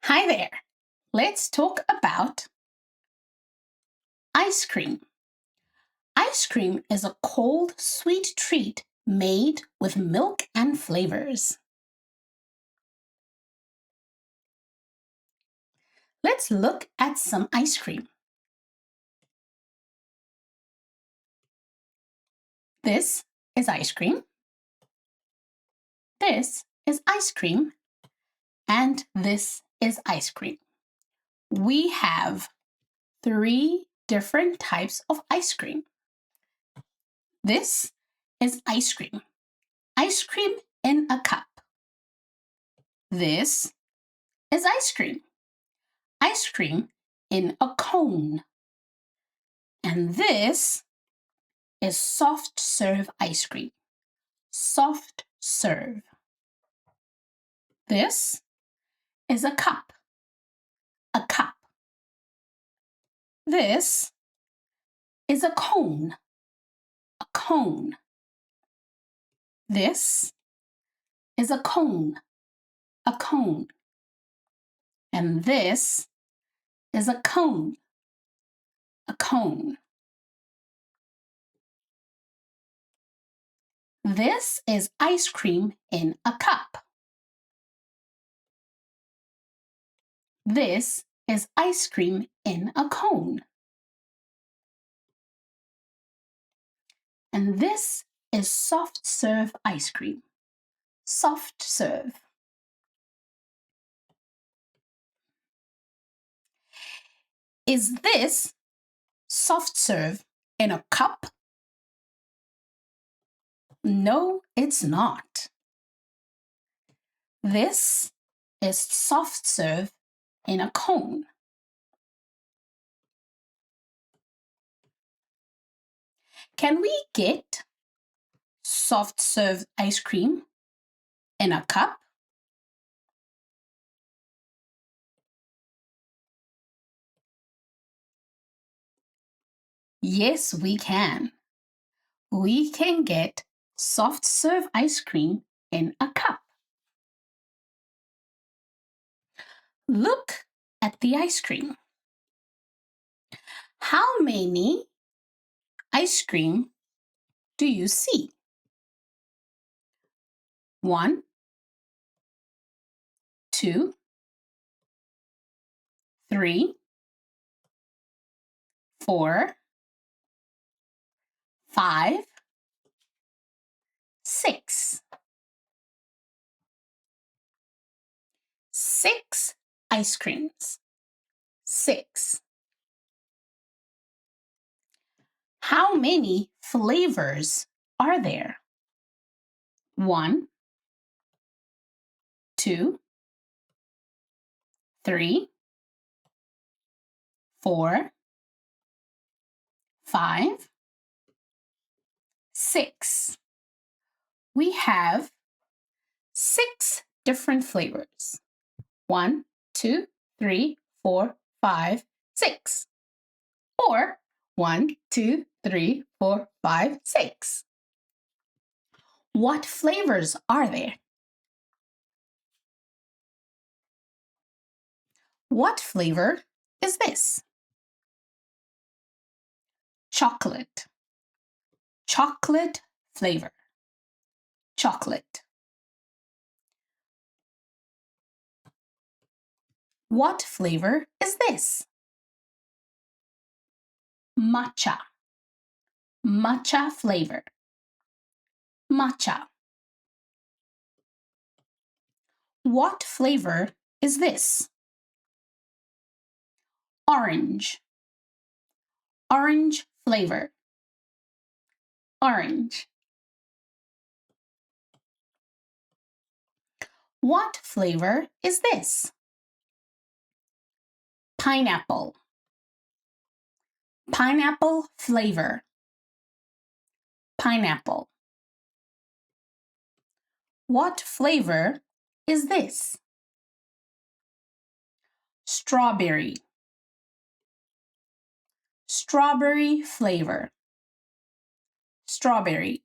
Hi there. Let's talk about ice cream. Ice cream is a cold, sweet treat made with milk and flavors. Let's look at some ice cream. This is ice cream. This is ice cream. And this is ice cream. We have 3 different types of ice cream. This is ice cream. Ice cream in a cup. This is ice cream. Ice cream in a cone. And this is soft serve ice cream. Soft serve. This is a cup. A cup. This is a cone. A cone. This is a cone. A cone. And this is a cone. A cone. This is ice cream in a cup. This is ice cream in a cone. And this is soft serve ice cream. Soft serve. Is this soft serve in a cup? No, it's not. This is soft serve in a cone. Can we get soft serve ice cream in a cup? Yes, we can. We can get soft serve ice cream in a cup. Look at the ice cream. How many ice cream do you see? 1, 2, 3, 4, 5, 6. 6 ice creams. 6. How many flavors are there? 1, 2, 3, 4, 5, 6. We have 6 different flavors. 1, 2, 3, 4, 5, 6. Or 1, 2, 3, 4, 5, 6. What flavors are there? What flavor is this? Chocolate. Chocolate flavor. Chocolate. What flavor is this? Matcha. Matcha flavor. Matcha. What flavor is this? Orange. Orange flavor. Orange. What flavor is this? Pineapple. Pineapple flavor. Pineapple. What flavor is this? Strawberry. Strawberry flavor. Strawberry.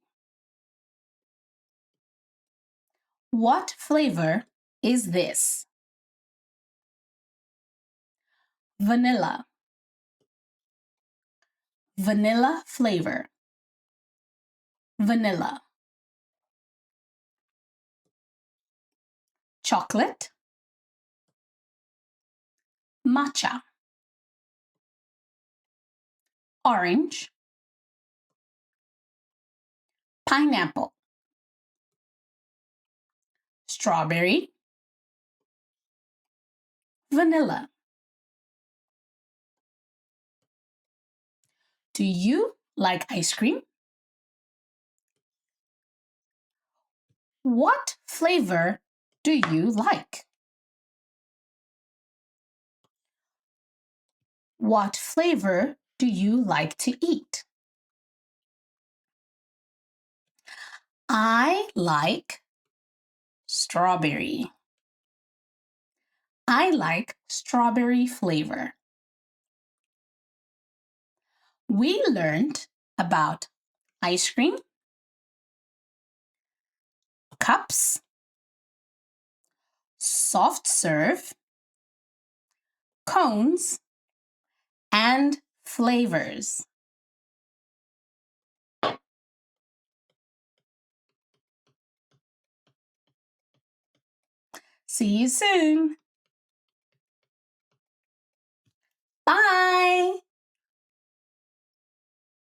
What flavor is this? vanilla, vanilla flavor, vanilla. Chocolate, matcha. Orange, pineapple. Strawberry, vanilla. Do you like ice cream? What flavor do you like? What flavor do you like to eat? I like strawberry. I like strawberry flavor. We learned about ice cream, cups, soft serve, cones, and flavors. See you soon. Bye.